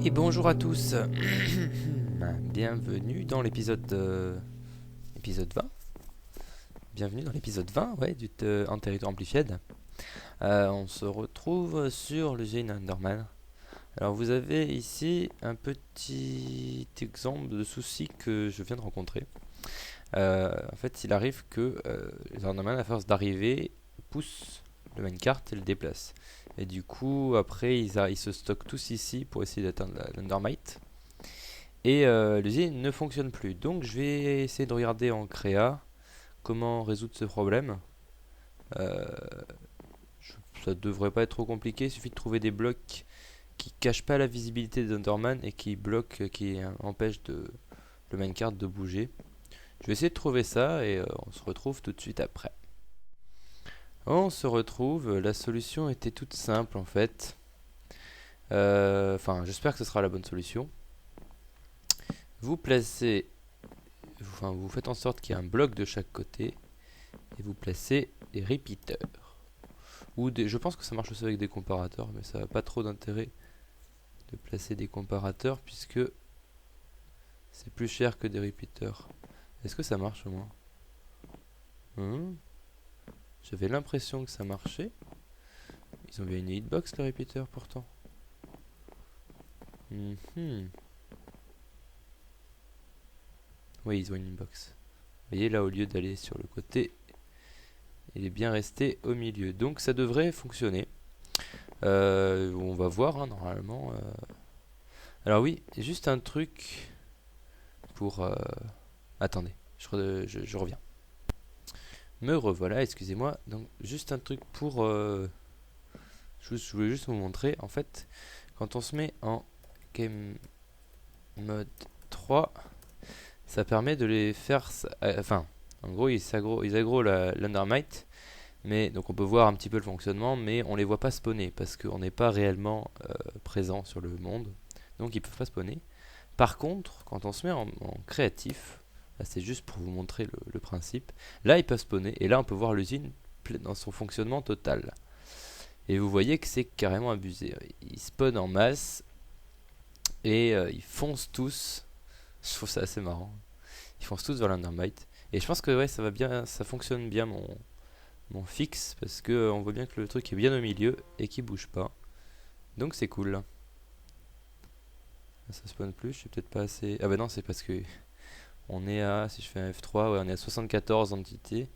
Et bonjour à tous. Bienvenue dans épisode 20. Bienvenue dans l'épisode 20 en territoire Amplified. On se retrouve sur le Jane Underman. Alors vous avez ici un petit exemple de souci que je viens de rencontrer. En fait, il arrive que les Underman, à force d'arriver, poussent le minecart et le déplacent. Et du coup, après, ils se stockent tous ici pour essayer d'atteindre l'Undermite. Et l'usine ne fonctionne plus. Donc, je vais essayer de regarder en créa comment résoudre ce problème. Euh, Ça devrait pas être trop compliqué. Il suffit de trouver des blocs qui cachent pas la visibilité des Underman et qui bloquent, qui empêchent le minecart de bouger. Je vais essayer de trouver ça et on se retrouve tout de suite après. On se retrouve, la solution était toute simple en fait. Enfin, j'espère que ce sera la bonne solution. Vous placez, vous faites en sorte qu'il y ait un bloc de chaque côté et vous placez des repeaters. Je pense que ça marche aussi avec des comparateurs, mais ça n'a pas trop d'intérêt de placer des comparateurs puisque c'est plus cher que des repeaters. Est-ce que ça marche au moins? J'avais l'impression que ça marchait. Ils ont bien une hitbox les repeaters pourtant. Oui, ils ont une hitbox. Vous voyez là, au lieu d'aller sur le côté, il est bien resté au milieu. Donc ça devrait fonctionner. On va voir hein, normalement. Alors oui, juste un truc pour... Attendez, je reviens. Me revoilà, excusez-moi. Donc juste un truc pour... je voulais juste vous montrer. En fait, quand on se met en game mode 3, ça permet de les faire... Enfin, en gros, ils aggro l'Undermite. Mais donc on peut voir un petit peu le fonctionnement, mais on les voit pas spawner parce qu'on n'est pas réellement présent sur le monde. Donc ils peuvent pas spawner. Par contre, quand on se met en créatif, là c'est juste pour vous montrer le principe, là ils peuvent spawner et là on peut voir l'usine dans son fonctionnement total. Et vous voyez que c'est carrément abusé. Ils spawnent en masse et ils foncent tous. Je trouve ça assez marrant. Ils foncent tous vers l'Undermite. Et je pense que ouais, ça va bien, ça fonctionne bien mon fixe parce que on voit bien que le truc est bien au milieu et qu'il bouge pas. Donc c'est cool. Là, ça spawn plus, je suis peut-être pas assez. Ah bah non, c'est parce que on est à, si je fais un F3, ouais, on est à 74 entités.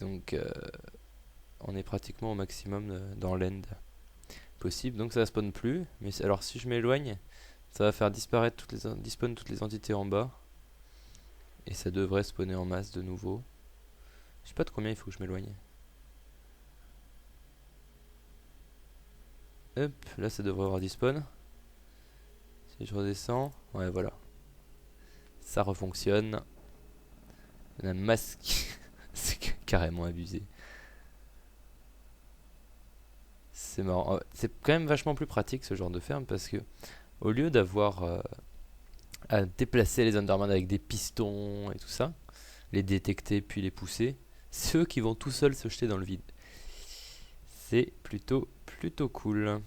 Donc on est pratiquement au maximum dans l'end possible. Donc ça spawn plus. Mais alors si je m'éloigne, ça va faire disparaître despawn toutes les entités en bas. Et ça devrait spawner en masse de nouveau. Je sais pas de combien il faut que je m'éloigne. Hop, là ça devrait avoir despawn. Si je redescends, ouais voilà. Ça refonctionne. On a un masque. C'est carrément abusé. C'est marrant. C'est quand même vachement plus pratique ce genre de ferme parce que au lieu d'avoir à déplacer les Enderman avec des pistons et tout ça, les détecter puis les pousser, c'est eux qui vont tout seuls se jeter dans le vide. C'est plutôt cool.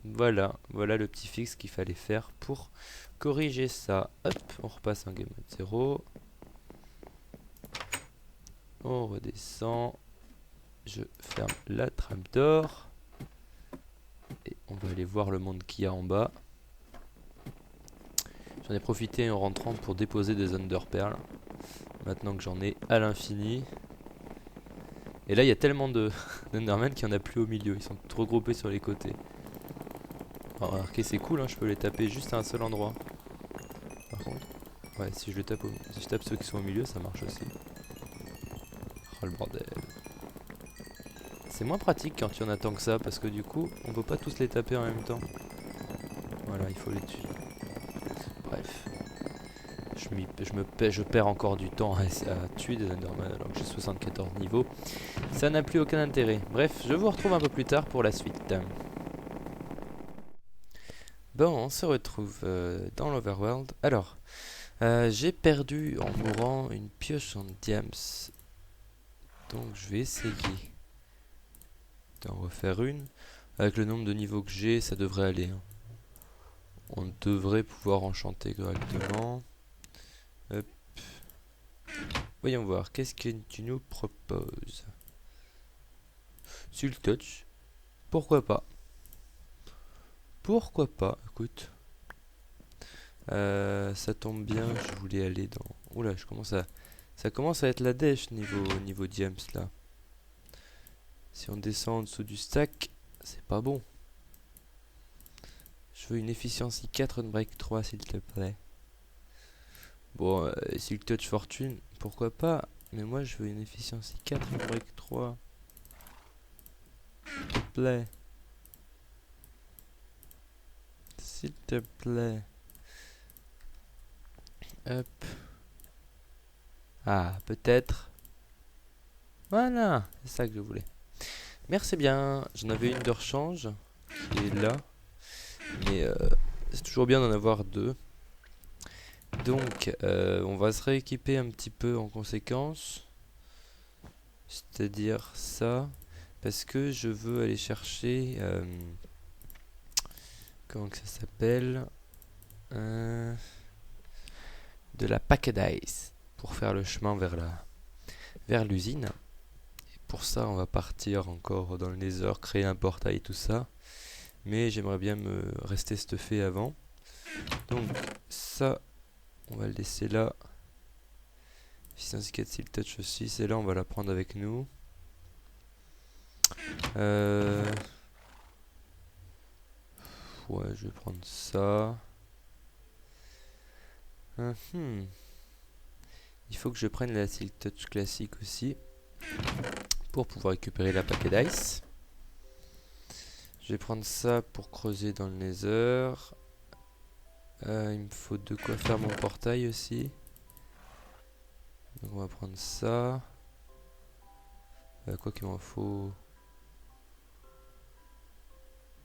Voilà le petit fixe qu'il fallait faire pour corriger ça. Hop, on repasse en game mode 0. On redescend. Je ferme la trappe d'or. Et on va aller voir le monde qu'il y a en bas. J'en ai profité en rentrant pour déposer des Underpearls. Maintenant que j'en ai à l'infini. Et là il y a tellement de d'Enderman qu'il n'y en a plus au milieu. Ils sont trop regroupés sur les côtés. Alors, remarquez c'est cool, hein, je peux les taper juste à un seul endroit. Par contre, ouais, si je tape ceux qui sont au milieu, ça marche aussi. Oh le bordel. C'est moins pratique quand il y en a tant que ça, parce que du coup, on peut pas tous les taper en même temps. Voilà, il faut les tuer. Bref. Je perds encore du temps à tuer des Enderman alors que j'ai 74 niveaux. Ça n'a plus aucun intérêt. Bref, je vous retrouve un peu plus tard pour la suite. Bon, on se retrouve dans l'Overworld. Alors, j'ai perdu en mourant une pioche en diams. Donc je vais essayer d'en refaire une. Avec le nombre de niveaux que j'ai, ça devrait aller. Hein. On devrait pouvoir enchanter correctement. Hop. Voyons voir, qu'est-ce que tu nous proposes? Silk Touch. Pourquoi pas? Pourquoi pas, écoute. Ça tombe bien, je voulais aller dans... Oula, ça commence à être la dèche niveau Diams là. Si on descend en dessous du stack, c'est pas bon. Je veux une efficiency 4, une break 3 s'il te plaît. Bon, Silk Touch Fortune, pourquoi pas. Mais moi je veux une efficiency 4, une break 3. S'il te plaît. S'il te plaît. Hop. Ah, peut-être. Voilà, c'est ça que je voulais. Merci bien. J'en avais une de rechange qui est là. Mais c'est toujours bien d'en avoir deux. Donc, on va se rééquiper un petit peu en conséquence. C'est-à-dire ça. Parce que je veux aller chercher... comment que ça s'appelle de la packet ice. Pour faire le chemin vers l'usine. Et pour ça, on va partir encore dans le Nether, créer un portail, tout ça. Mais j'aimerais bien me rester stuffé avant. Donc, ça... On va le laisser là. Efficiency 4 Silk Touch aussi. Celle-là, on va la prendre avec nous. Ouais, je vais prendre ça. Il faut que je prenne la Silk Touch classique aussi. Pour pouvoir récupérer la paquet d'ice. Je vais prendre ça pour creuser dans le Nether. Il me faut de quoi faire mon portail aussi. Donc on va prendre ça. Quoi qu'il m'en faut.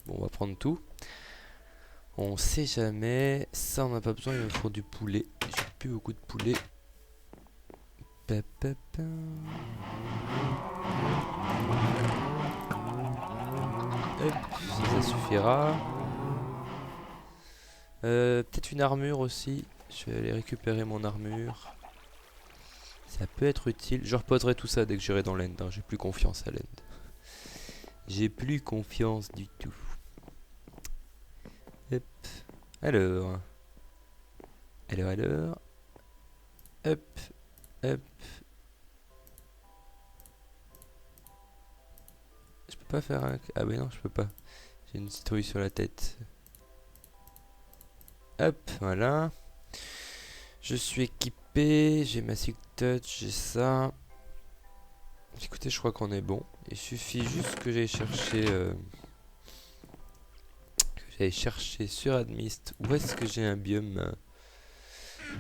Bon, on va prendre tout. On sait jamais. Ça, on n'a pas besoin. Il me faut du poulet. J'ai plus beaucoup de poulet. Hop, ça suffira. Peut-être une armure aussi. Je vais aller récupérer mon armure. Ça peut être utile. Je reposerai tout ça dès que j'irai dans l'end. Hein. J'ai plus confiance à l'end. J'ai plus confiance du tout. Hop. Alors. Hop. Hop. Je peux pas faire un... Ah bah non, je peux pas. J'ai une citrouille sur la tête. Hop, voilà. Je suis équipé, j'ai ma Silk Touch, j'ai ça. Écoutez, je crois qu'on est bon. Il suffit juste que j'aille chercher sur Admist où est-ce que j'ai un biome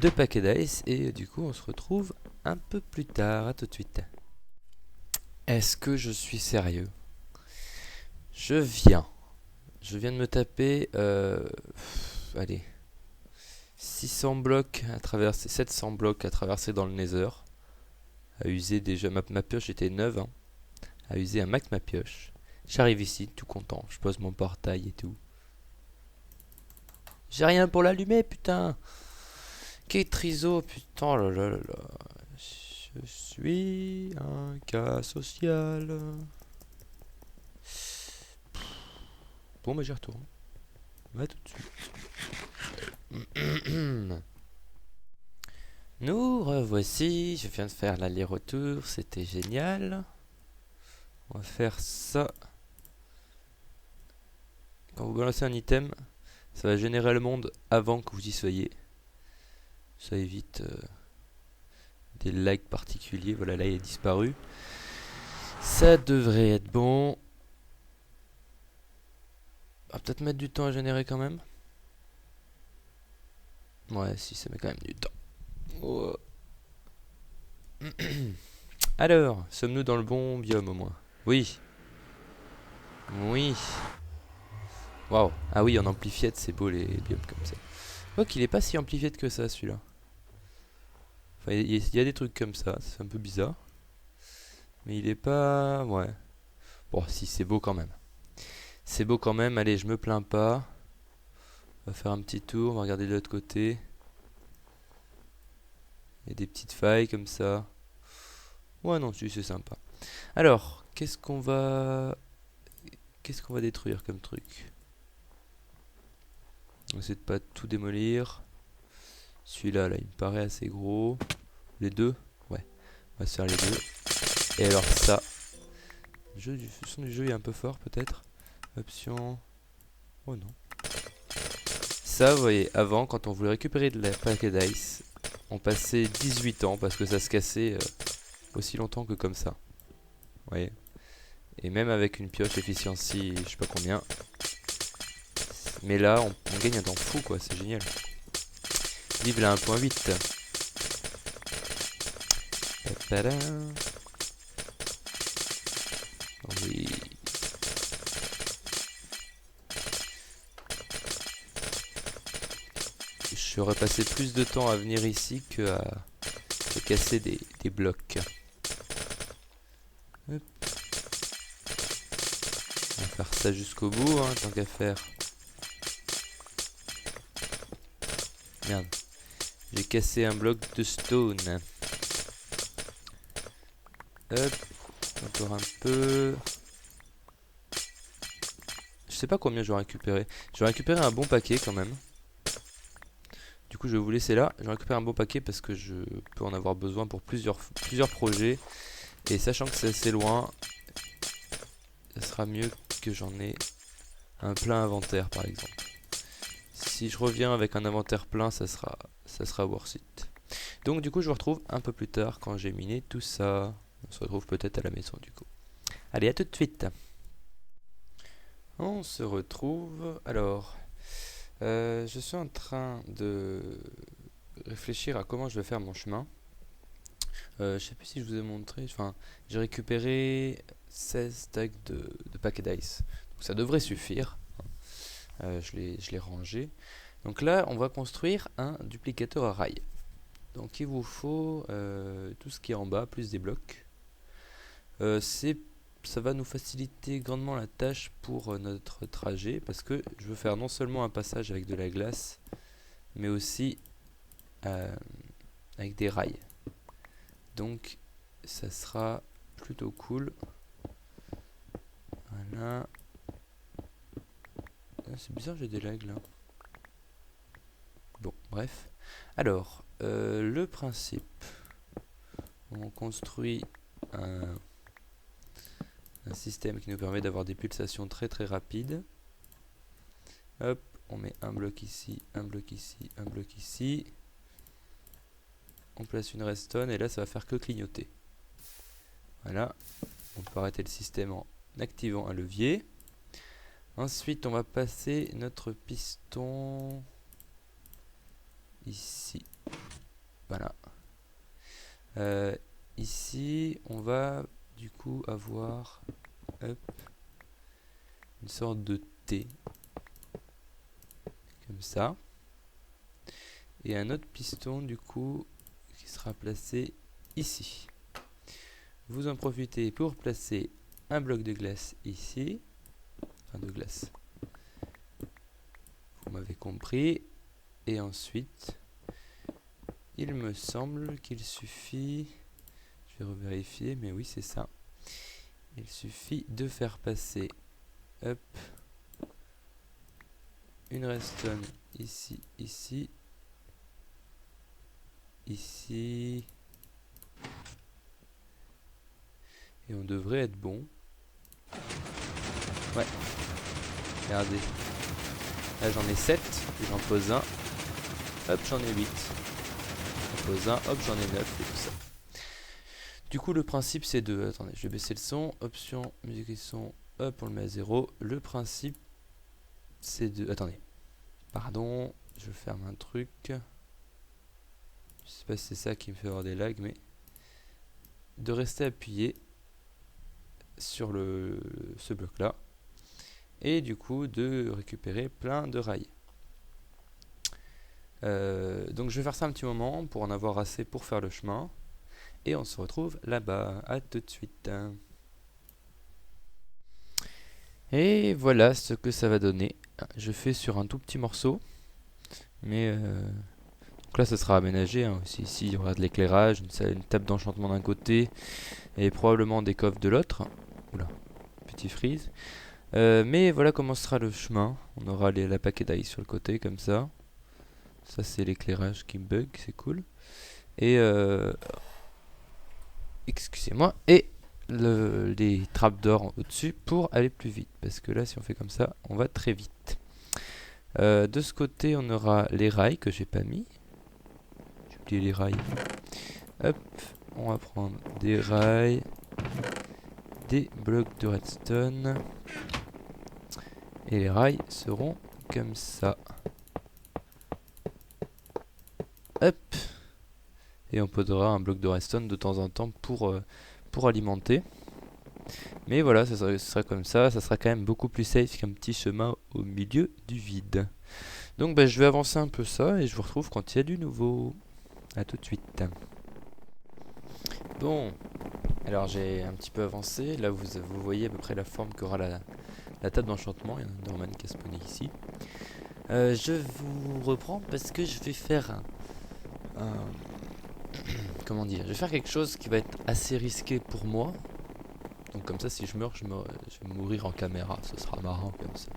de paquet d'ice. Et du coup, on se retrouve un peu plus tard. À tout de suite. Est-ce que je suis sérieux? Je viens de me taper... allez... 600 blocs à traverser, 700 blocs à traverser dans le Nether. À user déjà, ma pioche était neuve. Hein. À user un max ma pioche. J'arrive ici, tout content. Je pose mon portail et tout. J'ai rien pour l'allumer, putain. Quel triso, putain, oh là là là là. Je suis un cas social. Bon, bah j'y retourne. Va tout de suite. Nous revoici, je viens de faire l'aller-retour, c'était génial. On va faire ça. Quand vous balancez un item, ça va générer le monde avant que vous y soyez. Ça évite des lags particuliers. Voilà, là il est disparu. Ça devrait être bon. On va peut-être mettre du temps à générer quand même. Ouais, si, ça met quand même du temps. Oh. Alors, sommes-nous dans le bon biome au moins? Oui. Oui. Waouh. Ah oui, en amplifiette, c'est beau les biomes comme ça. Je vois qu'il est pas si amplifiette que ça, celui-là. Enfin, il y a des trucs comme ça, c'est un peu bizarre. Mais il est pas... Ouais. Bon, si, c'est beau quand même. C'est beau quand même, allez, je me plains pas. On va faire un petit tour, on va regarder de l'autre côté. Il y a des petites failles comme ça. Ouais, non, si, c'est sympa. Alors, qu'est-ce qu'on va détruire comme truc? On essaie de pas tout démolir. Celui-là, là, il me paraît assez gros. Les deux? Ouais, on va se faire les deux. Et alors ça, le son du jeu est un peu fort peut-être. Option... Oh non. Ça, vous voyez, avant, quand on voulait récupérer de la paquet d'ice, on passait 18 ans parce que ça se cassait aussi longtemps que comme ça. Vous voyez. Et même avec une pioche efficiency, je sais pas combien. Mais là, on gagne un temps fou, quoi, c'est génial. Vive la 1.8. Oui. J'aurais passé plus de temps à venir ici que à casser des blocs. Hop. On va faire ça jusqu'au bout, hein, tant qu'à faire. Merde. J'ai cassé un bloc de stone. Hop. Encore un peu. Je sais pas combien je vais récupérer. Je vais récupérer un bon paquet quand même. Du coup, je vais vous laisser là. Je vais récupérer un bon paquet parce que je peux en avoir besoin pour plusieurs projets. Et sachant que c'est assez loin, ça sera mieux que j'en ai un plein inventaire par exemple. Si je reviens avec un inventaire plein, ça sera worth it. Donc du coup, je vous retrouve un peu plus tard quand j'ai miné tout ça. On se retrouve peut-être à la maison du coup. Allez, à tout de suite. On se retrouve. Alors, je suis en train de réfléchir à comment je vais faire mon chemin. Je sais plus si je vous ai montré. Enfin, j'ai récupéré 16 stacks de paquets d'ice. Donc ça devrait suffire. Je l'ai rangé. Donc là, on va construire un duplicateur à rails. Donc il vous faut tout ce qui est en bas, plus des blocs. Ça va nous faciliter grandement la tâche pour notre trajet, parce que je veux faire non seulement un passage avec de la glace, mais aussi avec des rails. Donc ça sera plutôt cool. Voilà. C'est bizarre, j'ai des lags là. Bon, bref. Alors, le principe. On construit un système qui nous permet d'avoir des pulsations très très rapides. Hop, on met un bloc ici, un bloc ici, un bloc ici. On place une redstone et là ça va faire que clignoter. Voilà, on peut arrêter le système en activant un levier. Ensuite on va passer notre piston ici. Voilà. Ici on va du coup avoir hop, une sorte de T comme ça, et un autre piston du coup qui sera placé ici. Vous en profitez pour placer un bloc de glace ici, enfin de glace, vous m'avez compris, et ensuite il me semble qu'il suffit, je vais revérifier, mais oui c'est ça, il suffit de faire passer hop, une redstone ici, ici, ici, et on devrait être bon. Ouais, regardez, là j'en ai 7, j'en pose un, hop j'en ai 8, j'en pose un, hop j'en ai 9 et tout ça. Du coup le principe c'est de, attendez je vais baisser le son, option musique et son, hop on le met à 0, le principe c'est de, attendez, pardon, je ferme un truc, je sais pas si c'est ça qui me fait avoir des lags, mais de rester appuyé sur ce bloc là, et du coup de récupérer plein de rails. Donc je vais faire ça un petit moment pour en avoir assez pour faire le chemin, et on se retrouve là-bas. À tout de suite. Et voilà ce que ça va donner. Je fais sur un tout petit morceau. Mais donc là, ça sera aménagé. Hein. Ici, il y aura de l'éclairage, une table d'enchantement d'un côté et probablement des coffres de l'autre. Oula, petit freeze. Mais voilà comment sera le chemin. On aura la paquet d'ail sur le côté, comme ça. Ça, c'est l'éclairage qui bug, c'est cool. Et excusez-moi. Et les trappes d'or au-dessus pour aller plus vite. Parce que là, si on fait comme ça, on va très vite. De ce côté, on aura les rails que j'ai pas mis. J'ai oublié les rails. Hop, on va prendre des rails, des blocs de redstone. Et les rails seront comme ça. Hop. Et on posera un bloc de redstone de temps en temps pour alimenter. Mais voilà, ça sera comme ça sera quand même beaucoup plus safe qu'un petit chemin au milieu du vide. Donc bah, je vais avancer un peu ça et je vous retrouve quand il y a du nouveau. A tout de suite. Bon, alors j'ai un petit peu avancé. Là vous voyez à peu près la forme qu'aura la table d'enchantement. Il y a un Enderman qui a spawné ici. Je vous reprends parce que je vais faire comment dire, je vais faire quelque chose qui va être assez risqué pour moi. Donc comme ça, si je meurs, je vais mourir en caméra. Ce sera marrant comme ça.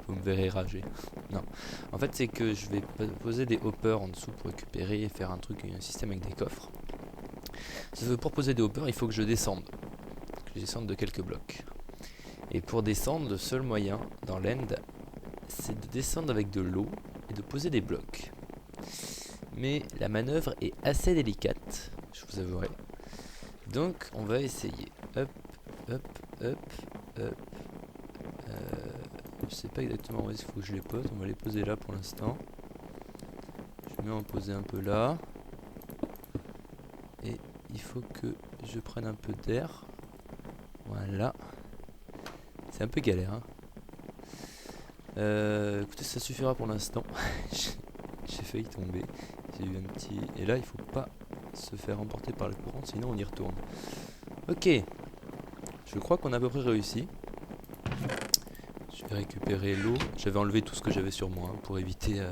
Vous me verrez rager. Non. En fait, c'est que je vais poser des hoppers en dessous pour récupérer et faire un système avec des coffres. Pour poser des hoppers, il faut que je descende. Que je descende de quelques blocs. Et pour descendre, le seul moyen dans l'end, c'est de descendre avec de l'eau et de poser des blocs. Mais la manœuvre est assez délicate, je vous avouerai. Donc, on va essayer. Hop, hop, hop, hop. Je sais pas exactement où il faut que je les pose. On va les poser là pour l'instant. Je vais en poser un peu là. Et il faut que je prenne un peu d'air. Voilà. C'est un peu galère. Hein. Écoutez, ça suffira pour l'instant. J'ai failli tomber. J'ai eu un petit... Et là, il faut pas se faire emporter par le courant, sinon on y retourne. Ok. Je crois qu'on a à peu près réussi. Je vais récupérer l'eau. J'avais enlevé tout ce que j'avais sur moi hein, pour éviter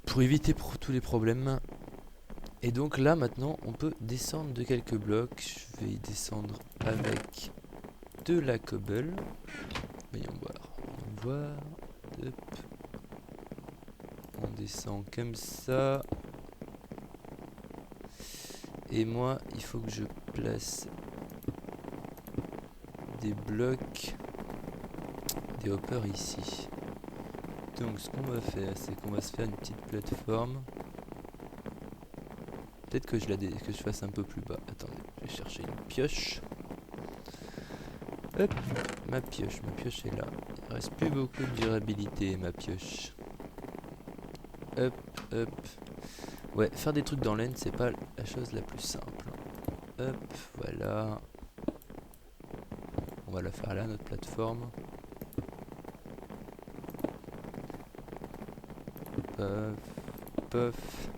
tous les problèmes. Et donc là maintenant on peut descendre de quelques blocs. Je vais y descendre avec de la cobble. Voyons voir. Hop. On descend comme ça. Et moi il faut que je place des blocs, des hoppers ici. Donc ce qu'on va faire, c'est qu'on va se faire une petite plateforme. Peut-être que que je fasse un peu plus bas. Attendez, je vais chercher une pioche. Hop, ma pioche est là. Il reste plus beaucoup de durabilité, ma pioche. Hop, hop. Ouais, faire des trucs dans l'end, c'est pas la chose la plus simple. Hop, voilà. On va la faire là, notre plateforme. Pof, pof.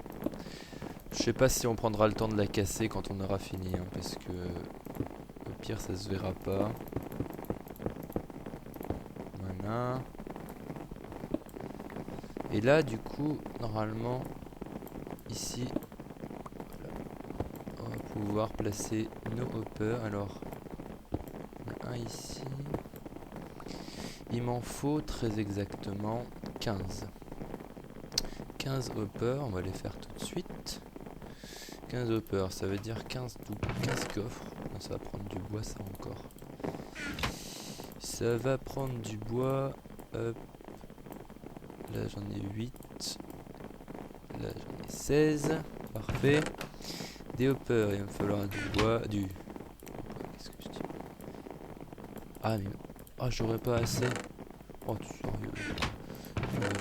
Je sais pas si on prendra le temps de la casser quand on aura fini, hein, parce que au pire ça se verra pas. Voilà. Et là du coup, normalement, ici, voilà, on va pouvoir placer nos hoppers. Alors, on a un ici. Il m'en faut très exactement 15. 15 hoppers, on va les faire tout de suite. 15 hoppers, ça veut dire 15 coffres. Non, ça va prendre du bois ça encore. Ça va prendre du bois. Hop. Là j'en ai 8. Là j'en ai 16. Parfait. Des hoppers, il va me falloir du bois. Qu'est-ce que je dis? Ah mais... Ah j'aurais pas assez. Oh tu sérieux?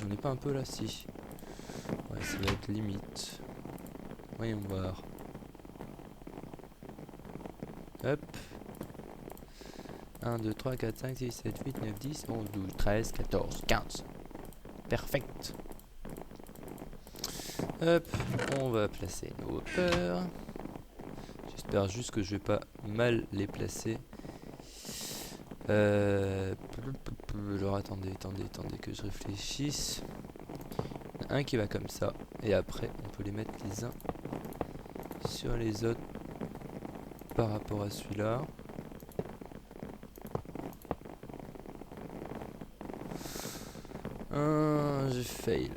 J'en ai pas un peu là si. Ouais ça va être limite. Voyons voir. Hop. 1, 2, 3, 4, 5, 6, 7, 8, 9, 10, 11, 12, 13, 14, 15. Perfect. Hop. On va placer nos hoppers. J'espère juste que je vais pas mal les placer. Alors attendez que je réfléchisse. un qui va comme ça. Et après, on peut les mettre les uns sur les autres par rapport à celui-là. J'ai fail.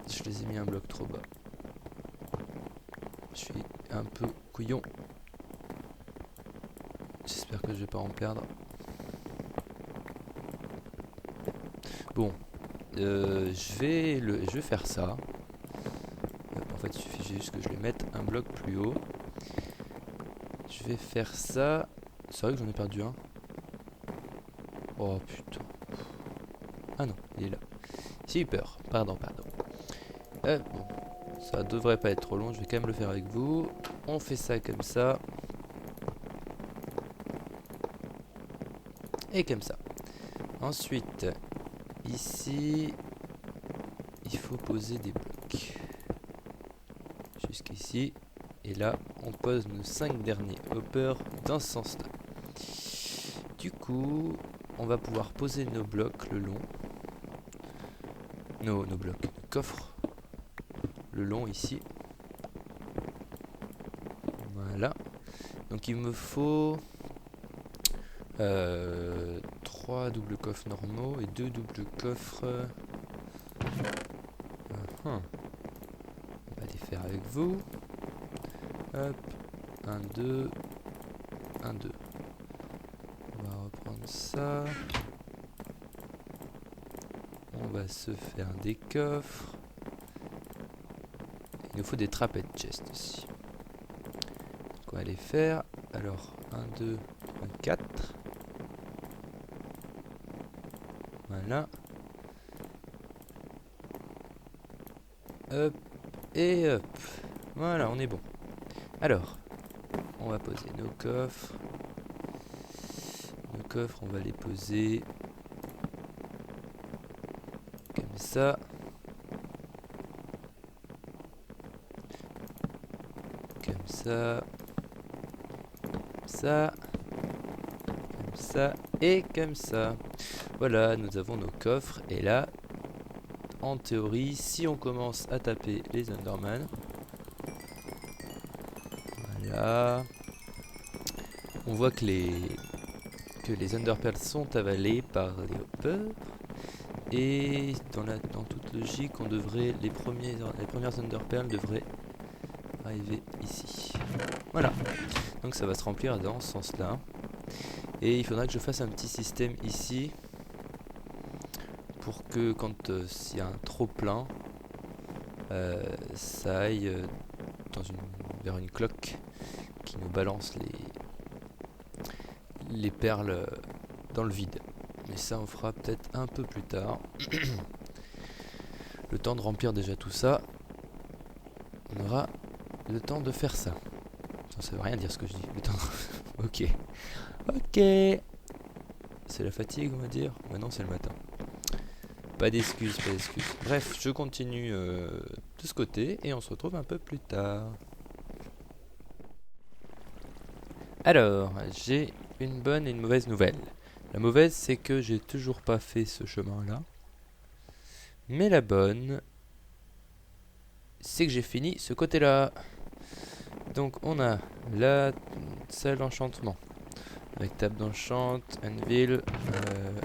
Je les ai mis un bloc trop bas. Je suis un peu couillon. J'espère que je vais pas en perdre. Bon, je vais faire ça. En fait, il suffit juste que je les mette un bloc plus haut. Je vais faire ça. C'est vrai que j'en ai perdu un. Oh putain. Ah non, il est là. J'ai eu peur. Pardon. Bon, ça devrait pas être trop long. Je vais quand même le faire avec vous. On fait ça comme ça. Et comme ça. Ensuite, ici, il faut poser des blocs. Jusqu'ici. Et là, on pose nos 5 derniers hoppers dans ce sens-là. Du coup, on va pouvoir poser nos blocs le long. Nos blocs, nos coffres. Le long ici. Voilà. Donc il me faut 3 doubles coffres normaux et 2 doubles coffres. On va les faire avec vous. Hop, 1, 2, 1, 2. On va reprendre ça. On va se faire des coffres. Il nous faut des trapèzes chest aussi. Donc on va les faire. Alors, 1, 2, 3, 4. Voilà. Hop, et hop. Voilà, on est bon. Alors, on va poser nos coffres. Nos coffres, on va les poser comme ça. Comme ça. Comme ça. Comme ça. Et comme ça. Voilà, nous avons nos coffres. Et là, en théorie, si on commence à taper les Enderman, voilà, on voit que les Enderpearls sont avalés par les hoppers. Et dans toute logique, les premières Enderpearls devraient arriver ici. Voilà. Donc ça va se remplir dans ce sens-là. Et il faudra que je fasse un petit système ici pour que quand s'il y a un trop plein, ça aille vers une cloque qui nous balance les perles dans le vide. Mais ça on fera peut-être un peu plus tard. Le temps de remplir déjà tout ça. On aura le temps de faire ça. Ça veut rien dire ce que je dis. Le temps de... Ok. C'est la fatigue on va dire. Maintenant c'est le matin. Pas d'excuses. Bref, je continue de ce côté et on se retrouve un peu plus tard. Alors, j'ai une bonne et une mauvaise nouvelle. La mauvaise, c'est que j'ai toujours pas fait ce chemin-là. Mais la bonne, c'est que j'ai fini ce côté-là. Donc, on a la salle d'enchantement. Avec table d'enchant, anvil,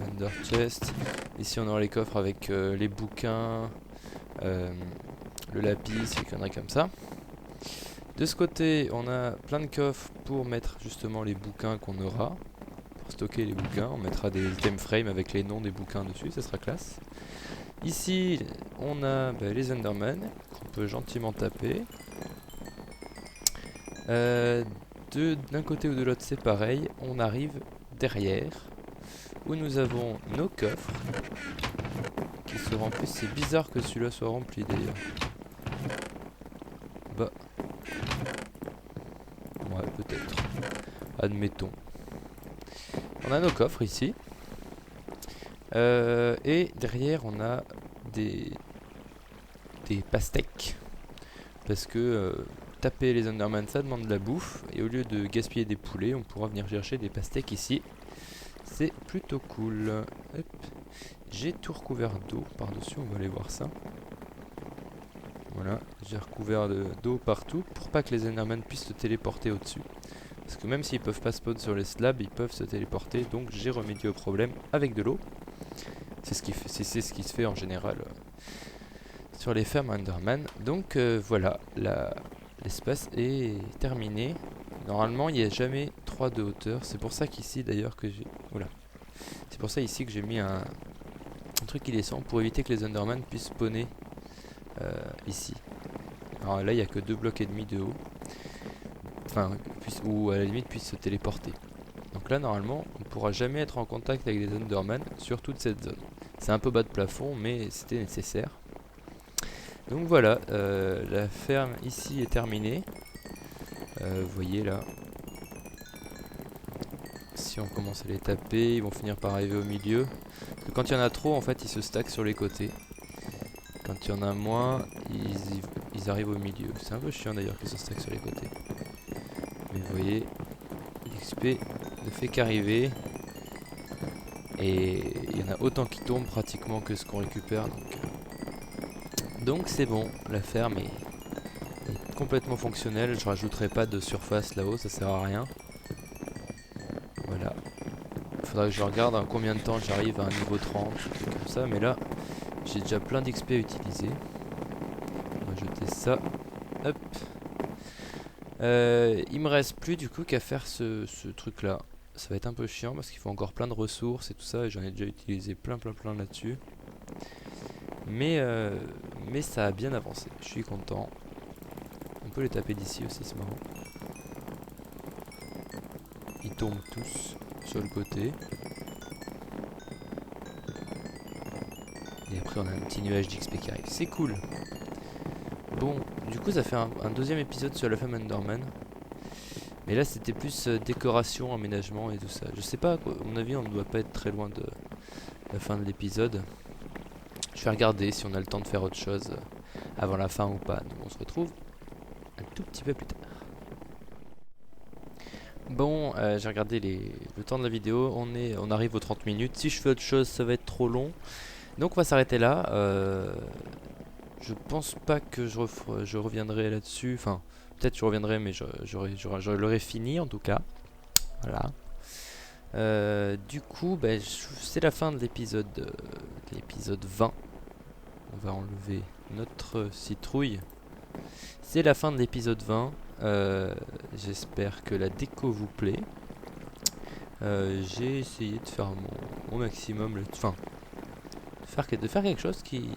under chest. Ici, on aura les coffres avec les bouquins, le lapis, et conneries comme ça. De ce côté, on a plein de coffres pour mettre justement les bouquins qu'on aura. Pour stocker les bouquins, on mettra des item frames avec les noms des bouquins dessus, ça sera classe. Ici, on a les Enderman qu'on peut gentiment taper. D'un côté ou de l'autre, c'est pareil. On arrive derrière où nous avons nos coffres qui se remplissent. C'est bizarre que celui-là soit rempli d'ailleurs. Bah. Ouais, peut-être. Admettons. On a nos coffres ici. Et derrière, on a des pastèques. Parce que taper les Enderman, ça demande de la bouffe. Et au lieu de gaspiller des poulets, on pourra venir chercher des pastèques ici. C'est plutôt cool. J'ai tout recouvert d'eau par-dessus, on va aller voir ça. Voilà, j'ai recouvert d'eau partout pour pas que les Endermen puissent se téléporter au-dessus. Parce que même s'ils peuvent pas spawn sur les slabs, ils peuvent se téléporter. Donc j'ai remédié au problème avec de l'eau. C'est ce qui se fait en général sur les fermes Enderman. Donc voilà, l'espace est terminé. Normalement, il n'y a jamais 3 de hauteur. C'est pour ça qu'ici d'ailleurs que j'ai... Voilà. C'est pour ça ici que j'ai mis un truc qui descend pour éviter que les Enderman puissent spawner ici. Alors là, il n'y a que 2 blocs et demi de haut. Enfin, ou à la limite puissent se téléporter. Donc là, normalement, on ne pourra jamais être en contact avec les Enderman sur toute cette zone. C'est un peu bas de plafond, mais c'était nécessaire. Donc voilà, la ferme ici est terminée. Vous voyez là. Si on commence à les taper, ils vont finir par arriver au milieu. Parce que quand il y en a trop, en fait, ils se stackent sur les côtés. Quand il y en a moins, ils arrivent au milieu. C'est un peu chiant d'ailleurs qu'ils se stackent sur les côtés. Mais vous voyez, l'XP ne fait qu'arriver. Et il y en a autant qui tombent pratiquement que ce qu'on récupère. Donc c'est bon, la ferme est complètement fonctionnelle. Je rajouterai pas de surface là-haut, ça sert à rien. Voilà. Il faudra que je regarde en combien de temps j'arrive à un niveau 30, comme ça. Mais là, j'ai déjà plein d'XP à utiliser. On va jeter ça. Hop. Il me reste plus du coup qu'à faire ce truc là. Ça va être un peu chiant parce qu'il faut encore plein de ressources et tout ça. Et j'en ai déjà utilisé plein là-dessus. Mais ça a bien avancé. Je suis content. On peut les taper d'ici aussi, c'est marrant. Ils tombent tous sur le côté. Et après on a un petit nuage d'XP qui arrive. C'est cool. Bon, du coup ça fait un deuxième épisode sur la femme Enderman. Mais là c'était plus décoration, aménagement et tout ça. Je sais pas, à mon avis on ne doit pas être très loin de la fin de l'épisode. Je vais regarder si on a le temps de faire autre chose avant la fin ou pas. Donc on se retrouve un tout petit peu plus tard. Bon, j'ai regardé le temps de la vidéo. On arrive aux 30 minutes. Si je fais autre chose, ça va être trop long. Donc on va s'arrêter là. Je pense pas que je reviendrai là-dessus. Enfin, peut-être je reviendrai, mais je l'aurai fini en tout cas. Voilà. Du coup, c'est la fin de l'épisode 20. On va enlever notre citrouille. C'est la fin de l'épisode 20. J'espère que la déco vous plaît. J'ai essayé de faire mon maximum. Enfin, de faire quelque chose qui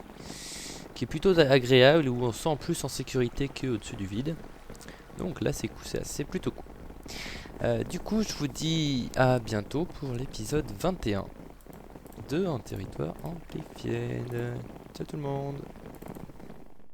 est plutôt agréable, où on se sent plus en sécurité qu'au-dessus du vide. Donc là, c'est plutôt cool. Du coup, je vous dis à bientôt pour l'épisode 21 de En Territoire Amplified. Ciao tout le monde.